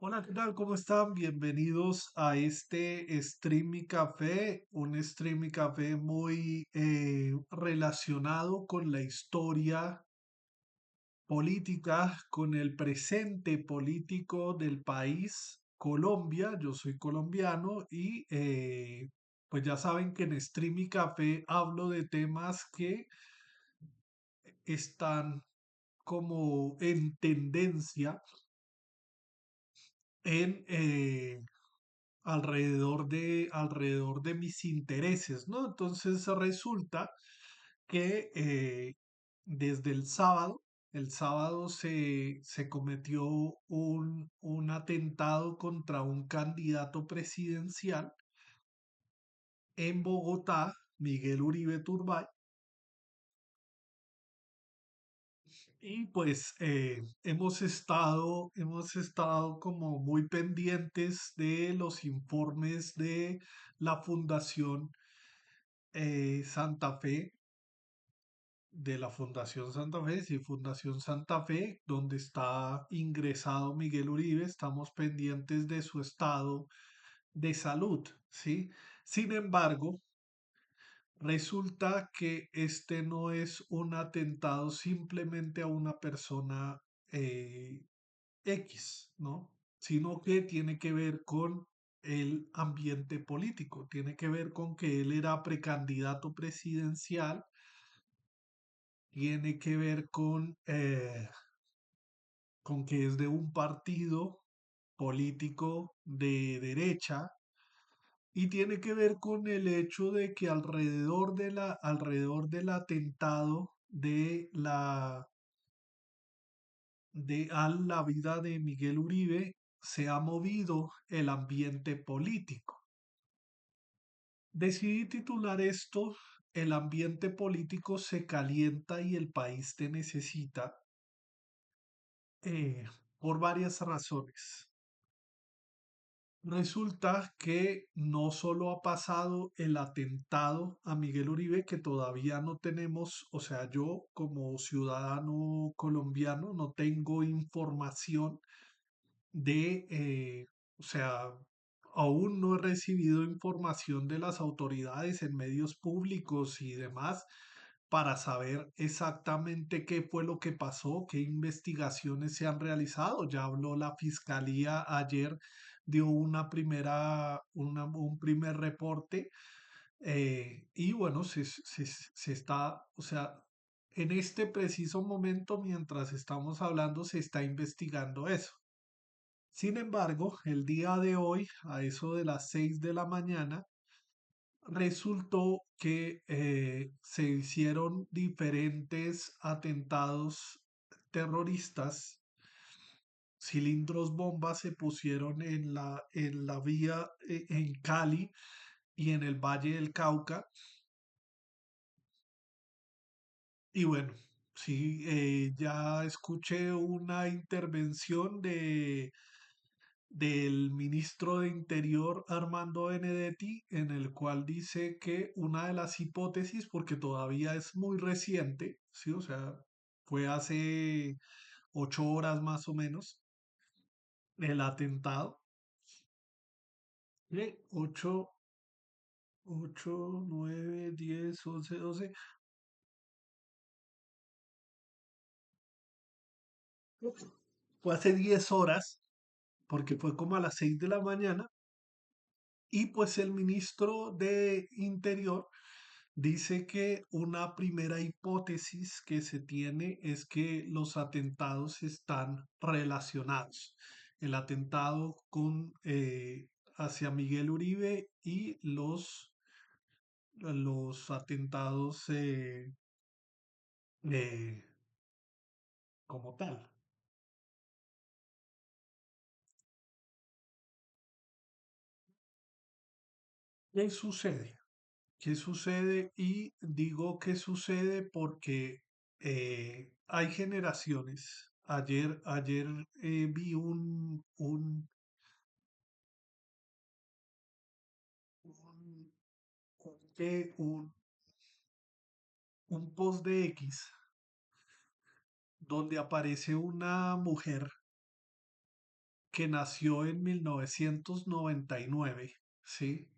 Hola, ¿qué tal? ¿Cómo están? Bienvenidos a este Stream y Café, un Stream y Café muy relacionado con la historia política, con el presente político del país Colombia. Yo soy colombiano y pues ya saben que en Stream y Café hablo de temas que están como en tendencia en alrededor de mis intereses, ¿no? Entonces resulta que desde el sábado se cometió un atentado contra un candidato presidencial en Bogotá, Miguel Uribe Turbay, y pues hemos estado como muy pendientes de los informes de la Fundación Santa Fe, de la Fundación Santa Fe, sí, Fundación Santa Fe, donde está ingresado Miguel Uribe. Estamos pendientes de su estado de salud, ¿sí? Sin embargo, resulta que este no es un atentado simplemente a una persona eh, X, ¿no? Sino que tiene que ver con el ambiente político, tiene que ver con que él era precandidato presidencial, tiene que ver con que es de un partido político de derecha, y tiene que ver con el hecho de que alrededor del atentado de a la vida de Miguel Uribe se ha movido el ambiente político. Decidí titular esto: El ambiente político se calienta y el país te necesita, eh, por varias razones. Resulta que no solo ha pasado el atentado a Miguel Uribe, que todavía no tenemos, o sea, yo como ciudadano colombiano no tengo información o sea, aún no he recibido información de las autoridades en medios públicos y demás para saber exactamente qué fue lo que pasó, qué investigaciones se han realizado. Ya habló la fiscalía ayer, dio un primer reporte, y bueno, se está, o sea, en este preciso momento, mientras estamos hablando, se está investigando eso. Sin embargo, el día de hoy, a eso de las 6 de la mañana, resultó que se hicieron diferentes atentados terroristas. Cilindros bombas se pusieron en la vía, en Cali y en el Valle del Cauca. Y bueno, sí, ya escuché una intervención del ministro de Interior Armando Benedetti, en el cual dice que una de las hipótesis, porque todavía es muy reciente, sí, o sea, fue hace 8 horas más o menos el atentado, de 8, 9, 10, 11, 12, fue hace 10 horas, porque fue como a las 6 de la mañana, y pues el ministro de Interior dice que una primera hipótesis que se tiene es que los atentados están relacionados. El atentado hacia Miguel Uribe y los atentados eh, como tal. ¿Qué sucede? ¿Qué sucede? Y digo qué sucede porque hay generaciones. Ayer vi un, que un post de X donde aparece una mujer que nació en 1999, ¿sí?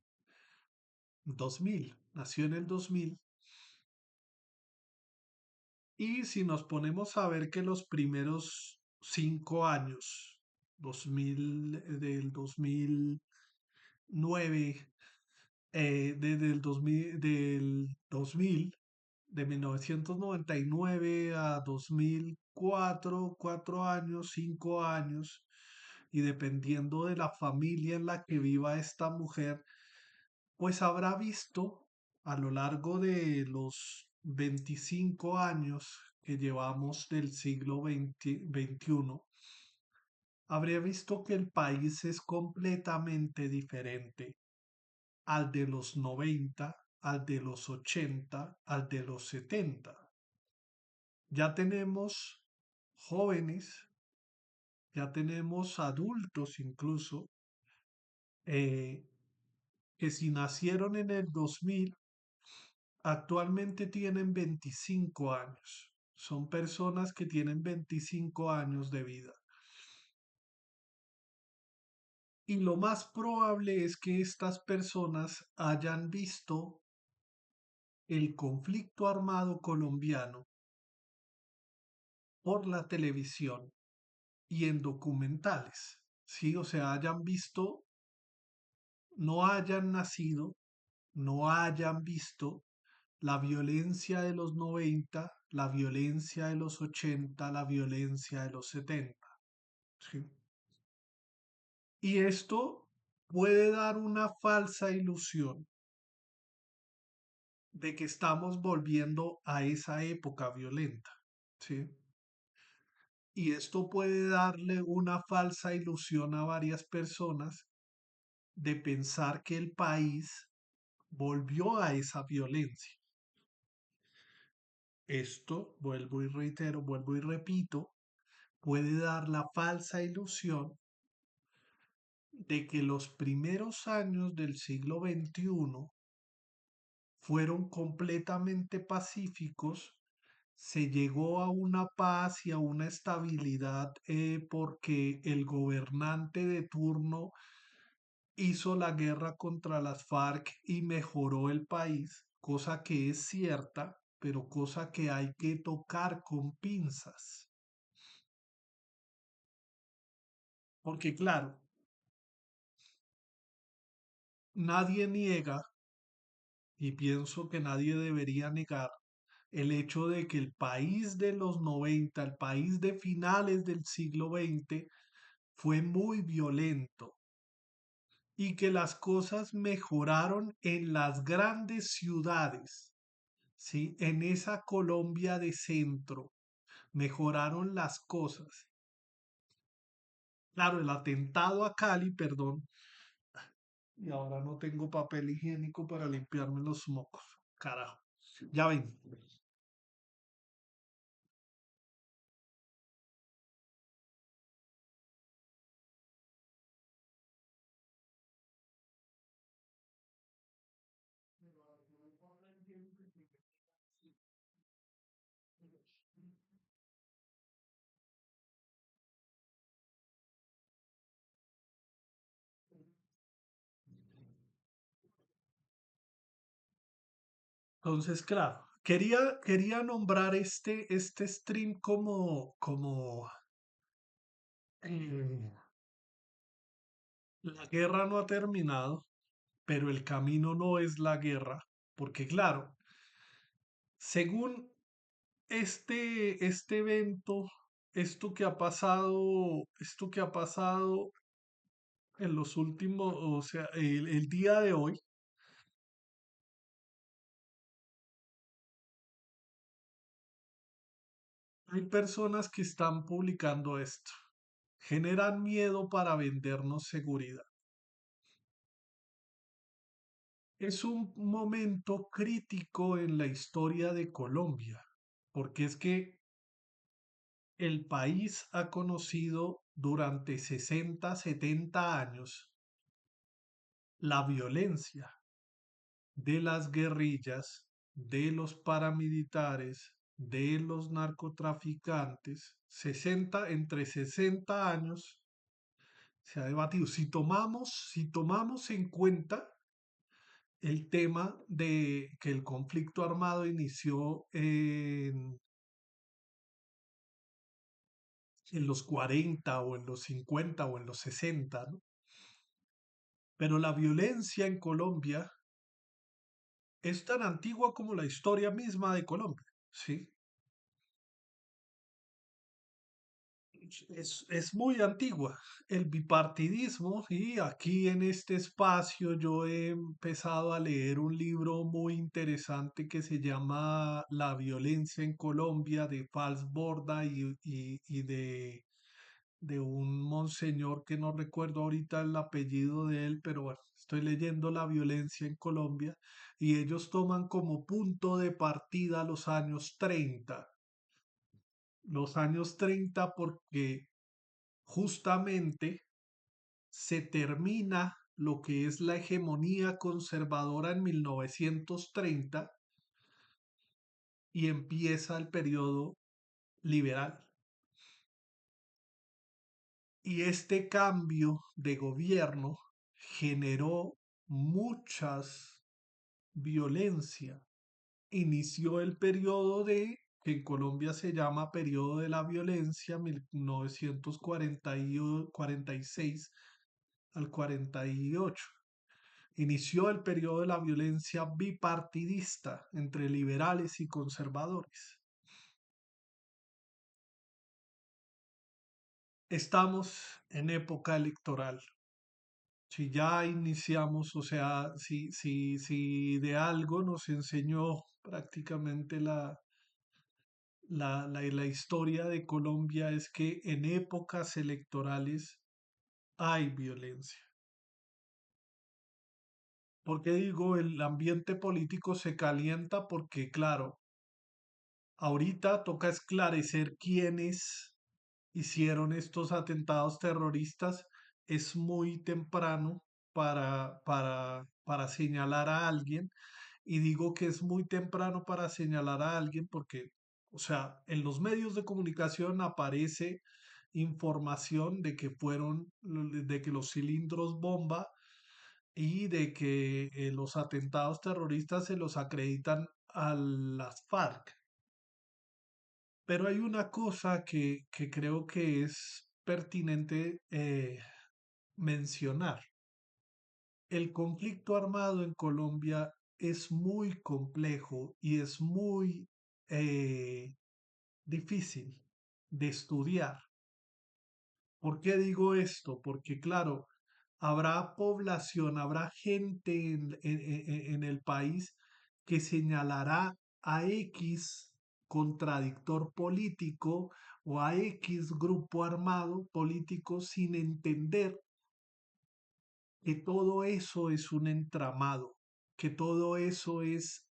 2000, nació en el 2000. Y si nos ponemos a ver que los primeros 5 años, 2000, del 2009, desde el 2000, del 2000, de 1999 a 2004, 4 años, 5 años, y dependiendo de la familia en la que viva esta mujer, pues habrá visto a lo largo de los 25 años que llevamos del siglo XXI, habría visto que el país es completamente diferente al de los 90, al de los 80, al de los 70. Ya tenemos jóvenes, ya tenemos adultos incluso, eh, que si nacieron en el 2000, actualmente tienen 25 años. Son personas que tienen 25 años de vida. Y lo más probable es que estas personas hayan visto el conflicto armado colombiano por la televisión y en documentales. Sí, o sea, hayan visto, no hayan nacido, no hayan visto la violencia de los 90, la violencia de los 80, la violencia de los 70. ¿Sí? Y esto puede dar una falsa ilusión de que estamos volviendo a esa época violenta. ¿Sí? Y esto puede darle una falsa ilusión a varias personas de pensar que el país volvió a esa violencia. Esto, vuelvo y reitero, vuelvo y repito, puede dar la falsa ilusión de que los primeros años del siglo XXI fueron completamente pacíficos, se llegó a una paz y a una estabilidad porque el gobernante de turno hizo la guerra contra las FARC y mejoró el país, cosa que es cierta, pero cosa que hay que tocar con pinzas. Porque claro, nadie niega, y pienso que nadie debería negar, el hecho de que el país de los 90, el país de finales del siglo XX, fue muy violento y que las cosas mejoraron en las grandes ciudades, ¿sí? En esa Colombia de centro, mejoraron las cosas. Claro, el atentado a Cali, perdón, y ahora no tengo papel higiénico para limpiarme los mocos. Carajo. Ya ven. Entonces, claro, quería nombrar este stream como eh, la guerra no ha terminado, pero el camino no es la guerra, porque claro, según este evento, esto que ha pasado en los últimos, o sea, el día de hoy, hay personas que están publicando esto. Generan miedo para vendernos seguridad. Es un momento crítico en la historia de Colombia, porque es que el país ha conocido durante 60, 70 años la violencia de las guerrillas, de los paramilitares, de los narcotraficantes, entre 60 años se ha debatido. Si tomamos en cuenta el tema de que el conflicto armado inició en los 40 o en los 50 o en los 60, ¿no? Pero la violencia en Colombia es tan antigua como la historia misma de Colombia, ¿sí? Es muy antigua. El bipartidismo, y aquí en este espacio yo he empezado a leer un libro muy interesante que se llama La violencia en Colombia de Fals Borda y de un monseñor que no recuerdo ahorita el apellido de él, pero bueno, estoy leyendo La violencia en Colombia y ellos toman como punto de partida los años 30 porque justamente se termina lo que es la hegemonía conservadora en 1930 y empieza el periodo liberal. Y este cambio de gobierno generó muchas violencia. Inició el periodo que en Colombia se llama periodo de la violencia, 1946 al 48. Inició el periodo de la violencia bipartidista entre liberales y conservadores. Estamos en época electoral. Si ya iniciamos, o sea, si de algo nos enseñó prácticamente la historia de Colombia es que en épocas electorales hay violencia. ¿Por qué digo el ambiente político se calienta? Porque, claro, ahorita toca esclarecer quiénes hicieron estos atentados terroristas. Es muy temprano para señalar a alguien. Y digo que es muy temprano para señalar a alguien porque, o sea, en los medios de comunicación aparece información de que de que los cilindros bomba y de que los atentados terroristas se los acreditan a las FARC. Pero hay una cosa que creo que es pertinente mencionar. El conflicto armado en Colombia es muy complejo y es muy eh, difícil de estudiar. ¿Por qué digo esto? Porque claro, habrá población, habrá gente en el país que señalará a X contradictor político o a X grupo armado político sin entender que todo eso es un entramado, que todo eso es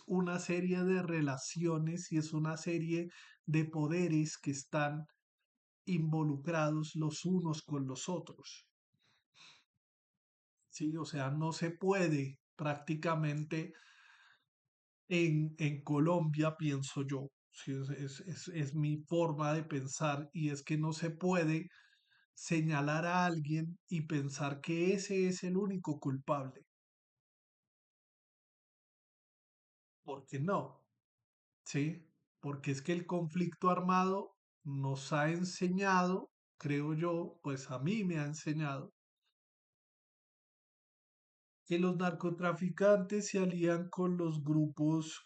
una serie de relaciones y es una serie de poderes que están involucrados los unos con los otros. Sí, o sea, no se puede prácticamente en Colombia, pienso yo. Sí, es mi forma de pensar y es que no se puede señalar a alguien y pensar que ese es el único culpable, porque no, ¿sí? Porque es que el conflicto armado nos ha enseñado, creo yo, pues a mí me ha enseñado que los narcotraficantes se alían con los grupos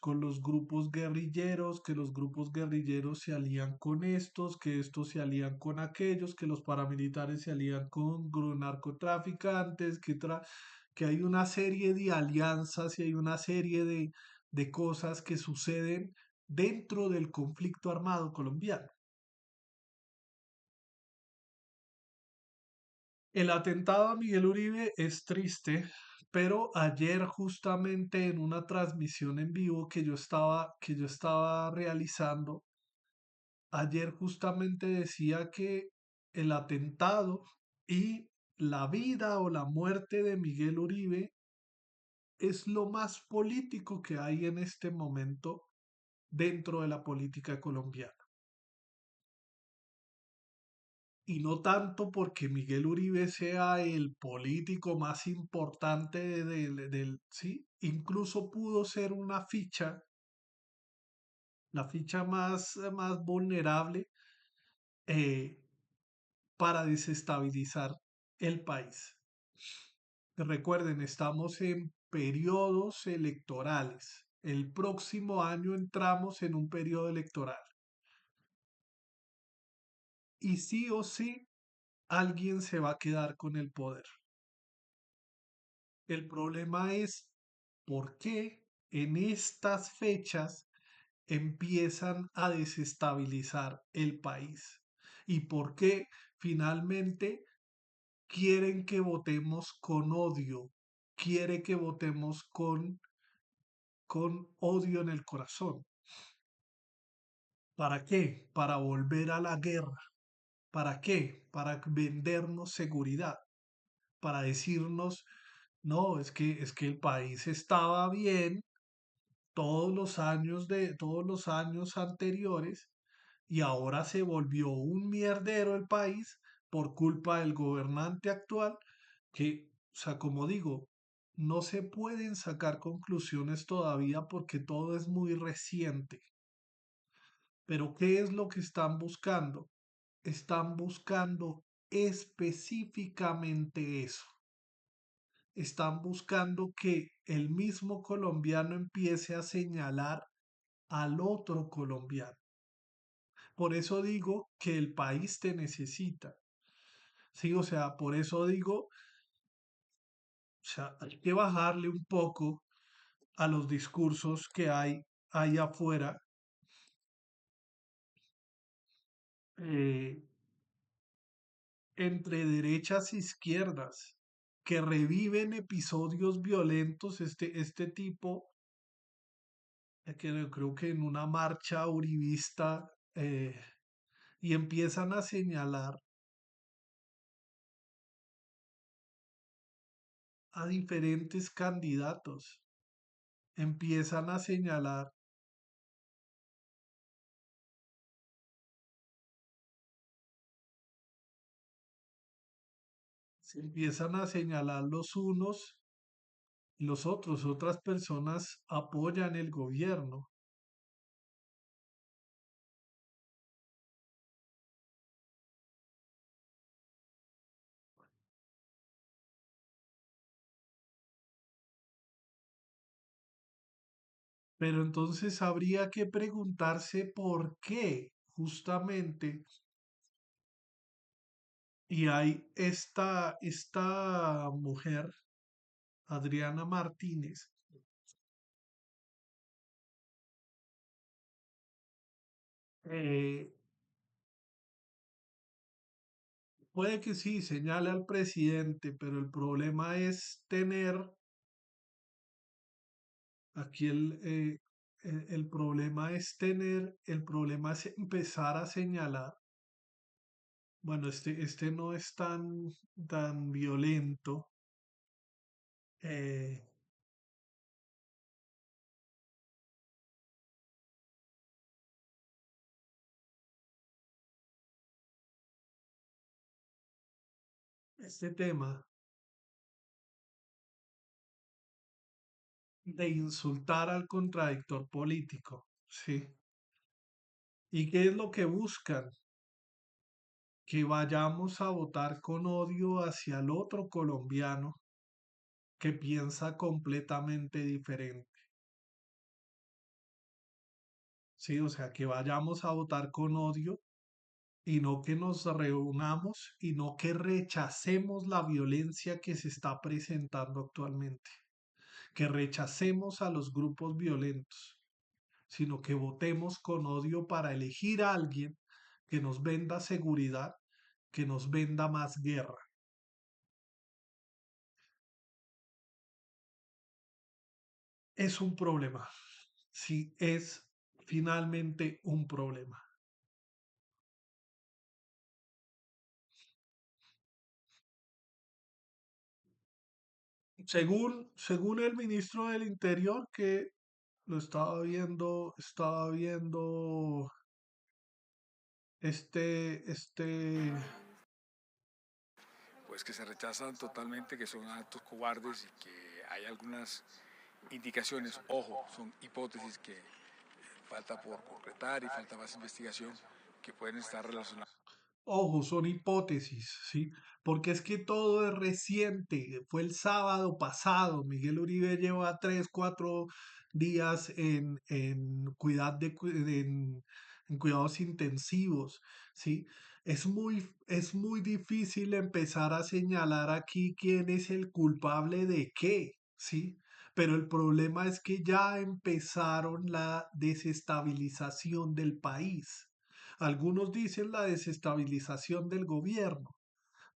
guerrilleros, que los grupos guerrilleros se alían con estos, que estos se alían con aquellos, que los paramilitares se alían con narcotraficantes, que hay una serie de alianzas y hay una serie de cosas que suceden dentro del conflicto armado colombiano. El atentado a Miguel Uribe es triste, pero ayer justamente en una transmisión en vivo que yo estaba realizando, ayer justamente decía que el atentado y la vida o la muerte de Miguel Uribe es lo más político que hay en este momento dentro de la política colombiana. y no tanto porque Miguel Uribe sea el político más importante sí, incluso pudo ser una ficha, la ficha más vulnerable eh, para desestabilizar el país. Recuerden, estamos en periodos electorales. El próximo año entramos en un periodo electoral y sí o sí alguien se va a quedar con el poder. El problema es por qué en estas fechas empiezan a desestabilizar el país y por qué finalmente quieren que votemos con odio, quiere que votemos con odio en el corazón. ¿Para qué? Para volver a la guerra. ¿Para qué? Para vendernos seguridad, para decirnos, no, es que el país estaba bien todos los años anteriores y ahora se volvió un mierdero el país por culpa del gobernante actual que, o sea, como digo, no se pueden sacar conclusiones todavía porque todo es muy reciente. Pero ¿qué es lo que están buscando? Están buscando específicamente eso. Están buscando que el mismo colombiano empiece a señalar al otro colombiano. Por eso digo que el país te necesita. Sí, o sea, por eso digo, o sea, hay que bajarle un poco a los discursos que hay ahí afuera, eh, entre derechas e izquierdas, que reviven episodios violentos, este tipo, que creo que en una marcha uribista, y empiezan a señalar a diferentes candidatos, empiezan a señalar, se empiezan a señalar los unos y los otros, otras personas apoyan el gobierno. Pero entonces habría que preguntarse por qué justamente, y hay esta mujer, Adriana Martínez, eh, puede que sí señale al presidente, pero el problema es tener, aquí el problema es tener, el problema es empezar a señalar, bueno, este no es tan violento, eh, este tema de insultar al contradictor político, ¿sí? ¿Y qué es lo que buscan? Que vayamos a votar con odio hacia el otro colombiano que piensa completamente diferente, ¿sí? O sea, que vayamos a votar con odio y no que nos reunamos y no que rechacemos la violencia que se está presentando actualmente, que rechacemos a los grupos violentos, sino que votemos con odio para elegir a alguien que nos venda seguridad, que nos venda más guerra. Es un problema. Sí, es finalmente un problema. Según el ministro del Interior, que lo estaba viendo este pues que se rechazan totalmente, que son actos cobardes y que hay algunas indicaciones, ojo, son hipótesis que falta por concretar y falta más investigación que pueden estar relacionadas. Ojo, son hipótesis, ¿sí? Porque es que todo es reciente. Fue el sábado pasado. Miguel Uribe lleva 3, 4 días en cuidados intensivos, ¿sí? Es muy difícil empezar a señalar aquí quién es el culpable de qué, ¿sí? Pero el problema es que ya empezaron la desestabilización del país. Algunos dicen la desestabilización del gobierno,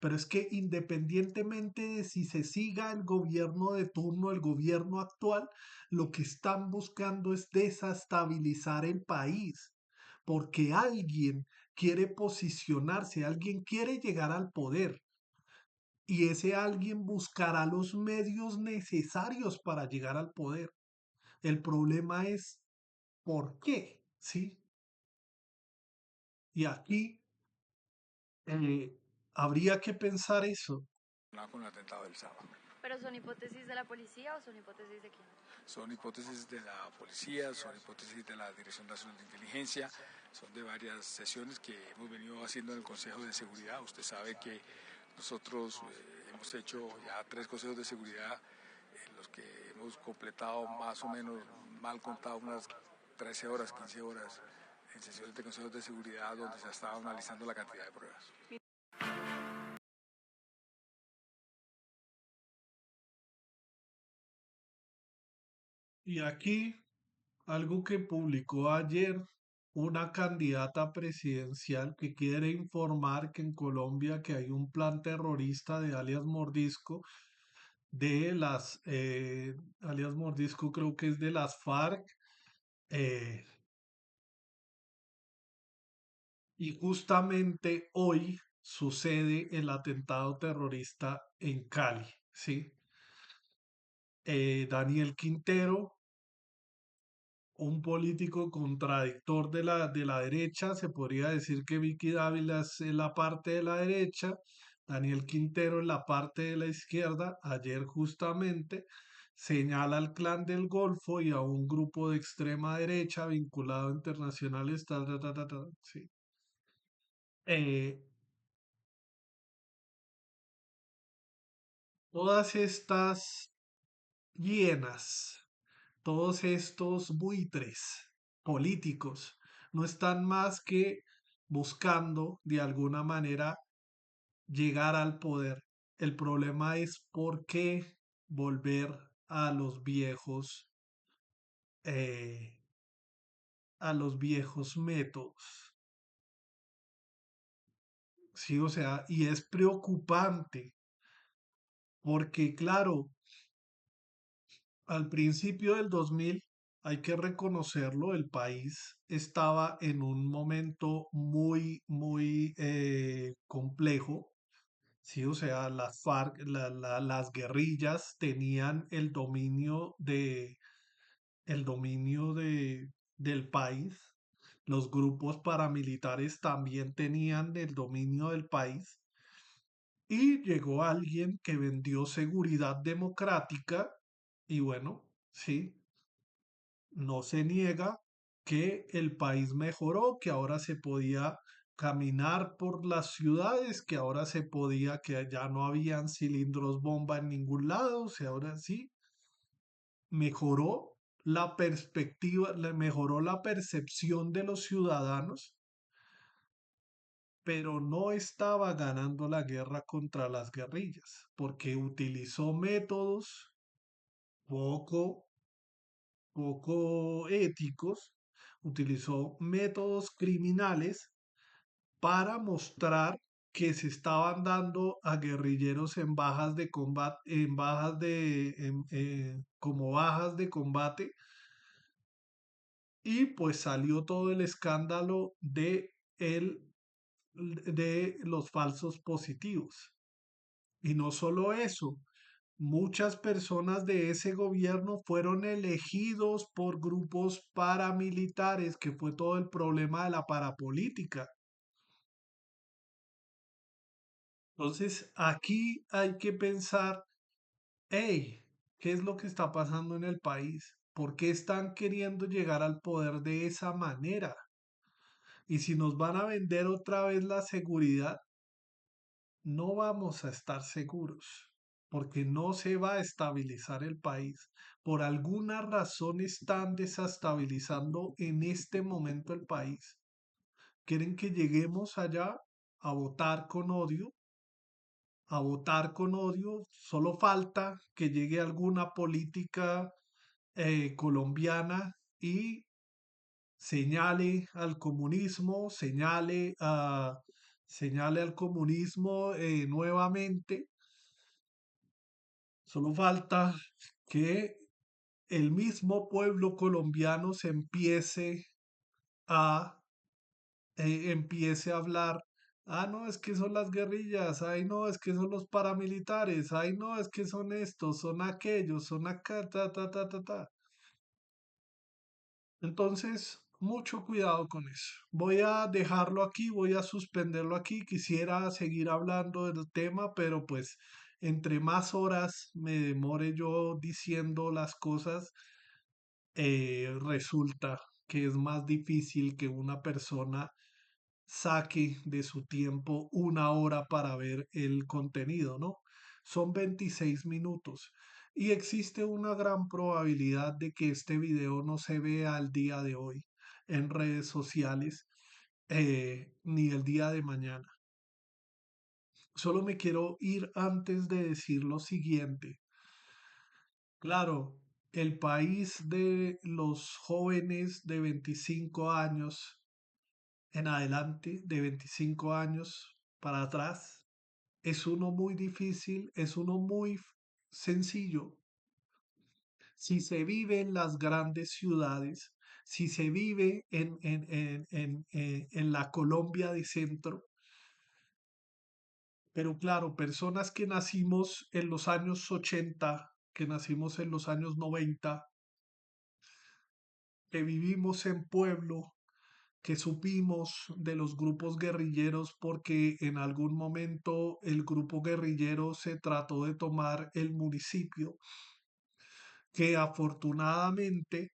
pero es que independientemente de si se siga el gobierno de turno, el gobierno actual, lo que están buscando es desestabilizar el país, porque alguien quiere posicionarse, alguien quiere llegar al poder y ese alguien buscará los medios necesarios para llegar al poder. El problema es por qué, ¿sí? Y aquí eh, habría que pensar eso. Con el atentado del sábado. ¿Pero son hipótesis de la policía o son hipótesis de quién? Son hipótesis de la policía, son hipótesis de la Dirección Nacional de Inteligencia, son de varias sesiones que hemos venido haciendo en el Consejo de Seguridad. Usted sabe que nosotros hemos hecho ya 3 consejos de seguridad en los que hemos completado más o menos, mal contado, unas 13 horas, 15 horas en sesiones de consejos de seguridad donde se ha estado analizando la cantidad de pruebas. Y aquí algo que publicó ayer una candidata presidencial que quiere informar que en Colombia que hay un plan terrorista de alias Mordisco, alias Mordisco creo que es de las FARC, eh, y justamente hoy sucede el atentado terrorista en Cali, ¿sí? Daniel Quintero, un político contradictor de la derecha, se podría decir que Vicky Dávila es en la parte de la derecha, Daniel Quintero en la parte de la izquierda. Ayer justamente señala al Clan del Golfo y a un grupo de extrema derecha vinculado a internacionales, sí. Eh, Todas estas hienas, todos estos buitres políticos no están más que buscando de alguna manera llegar al poder. El problema es por qué volver a los eh, viejos métodos. Sí, o sea, y es preocupante porque, claro, al principio del 2000, hay que reconocerlo, el país estaba en un momento muy, muy complejo. Sí, o sea, las FARC, las guerrillas tenían del país. Los grupos paramilitares también tenían el dominio del país. Y llegó alguien que vendió seguridad democrática y bueno, sí, no se niega que el país mejoró, que ahora se podía caminar por las ciudades, que ahora se podía, que ya no habían cilindros bomba en ningún lado, o sea, ahora sí, mejoró la perspectiva, mejoró la percepción de los ciudadanos, pero no estaba ganando la guerra contra las guerrillas, porque utilizó métodos poco poco éticos, utilizó métodos criminales para mostrar que se estaban dando a guerrilleros en bajas de combate, como bajas de combate, y pues salió todo el escándalo de los falsos positivos. Y no solo eso, muchas personas de ese gobierno fueron elegidos por grupos paramilitares, que fue todo el problema de la parapolítica. Entonces, aquí hay que pensar, hey, ¿qué es lo que está pasando en el país? ¿Por qué están queriendo llegar al poder de esa manera? Y si nos van a vender otra vez la seguridad, no vamos a estar seguros, porque no se va a estabilizar el país. Por alguna razón están desestabilizando en este momento el país. Quieren que lleguemos allá a votar con odio, a votar con odio. Solo falta que llegue alguna política colombiana y señale al comunismo, señale al comunismo nuevamente. Solo falta que el mismo pueblo colombiano se a empiece a hablar. Ah, no, es que son las guerrillas, ay, no, es que son los paramilitares, ay, no, es que son estos, son aquellos, son acá, ta, ta, ta, ta, ta. Entonces, mucho cuidado con eso. Voy a dejarlo aquí, voy a suspenderlo aquí. Quisiera seguir hablando del tema, pero pues entre más horas me demore yo diciendo las cosas, resulta que es más difícil que una persona saque de su tiempo una hora para ver el contenido, ¿no? Son 26 minutos y existe una gran probabilidad de que este video no se vea al día de hoy en redes sociales ni el día de mañana. Solo me quiero ir antes de decir lo siguiente. Claro, el país de los jóvenes de 25 años en adelante, de 25 años para atrás, es uno muy difícil, es uno muy sencillo. Si se vive en las grandes ciudades, si se vive en la Colombia de centro, pero claro, personas que nacimos en los años 80, que nacimos en los años 90, que vivimos en pueblo, que supimos de los grupos guerrilleros porque en algún momento el grupo guerrillero se trató de tomar el municipio, que afortunadamente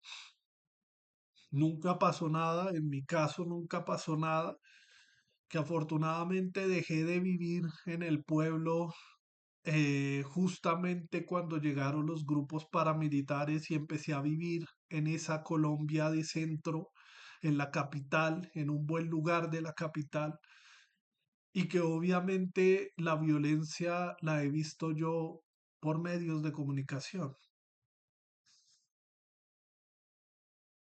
nunca pasó nada, en mi caso nunca pasó nada, que afortunadamente dejé de vivir en el pueblo justamente cuando llegaron los grupos paramilitares y empecé a vivir en esa Colombia de centro, en la capital, en un buen lugar de la capital, y que obviamente la violencia la he visto yo por medios de comunicación.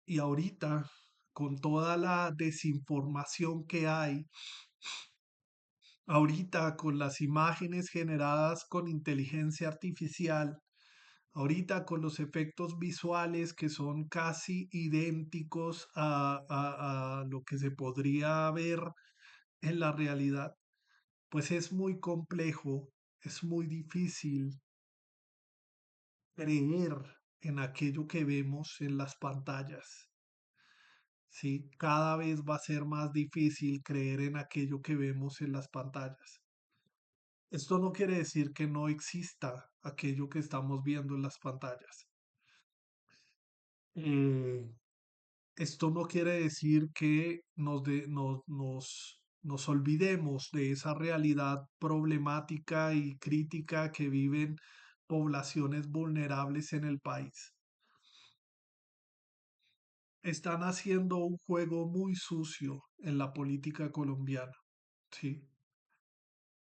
Y ahorita, con toda la desinformación que hay, ahorita con las imágenes generadas con inteligencia artificial, ahorita con los efectos visuales que son casi idénticos a lo que se podría ver en la realidad, pues es muy complejo, es muy difícil creer en aquello que vemos en las pantallas. Sí, cada vez va a ser más difícil creer en aquello que vemos en las pantallas. Esto no quiere decir que no exista aquello que estamos viendo en las pantallas. Eh, Esto no quiere decir que nos olvidemos de esa realidad problemática y crítica que viven poblaciones vulnerables en el país. Están haciendo un juego muy sucio en la política colombiana, ¿sí?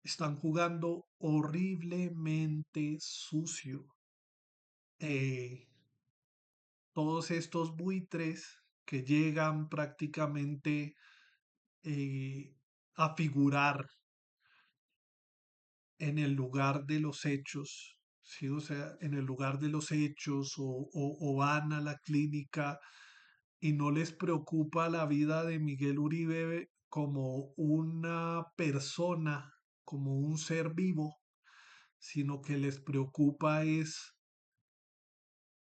Están jugando horriblemente sucio. Eh, Todos estos buitres que llegan prácticamente a figurar en el lugar de los hechos, ¿sí? O sea, en el lugar de los hechos o van a la clínica y no les preocupa la vida de Miguel Uribe como una persona, como un ser vivo, sino que les preocupa es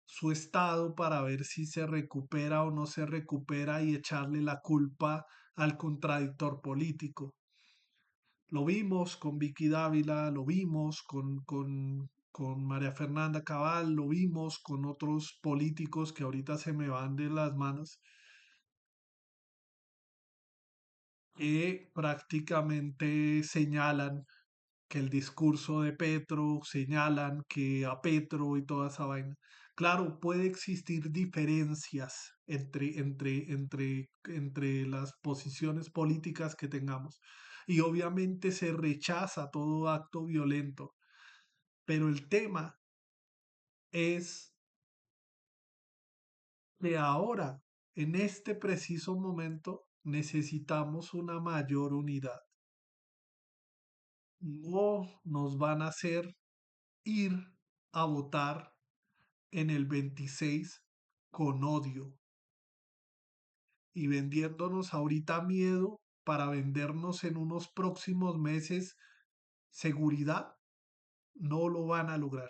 su estado para ver si se recupera o no se recupera y echarle la culpa al contradictor político. Lo vimos con Vicky Dávila, lo vimos con María Fernanda Cabal, lo vimos con otros políticos que ahorita se me van de las manos, que prácticamente señalan que el discurso de Petro, señalan que a Petro y toda esa vaina. Claro, puede existir diferencias entre las posiciones políticas que tengamos. Y obviamente se rechaza todo acto violento. Pero el tema es que ahora, en este preciso momento, necesitamos una mayor unidad. No nos van a hacer ir a votar en el 26 con odio y vendiéndonos ahorita miedo para vendernos en unos próximos meses seguridad, no lo van a lograr.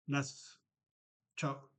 Gracias. Chao.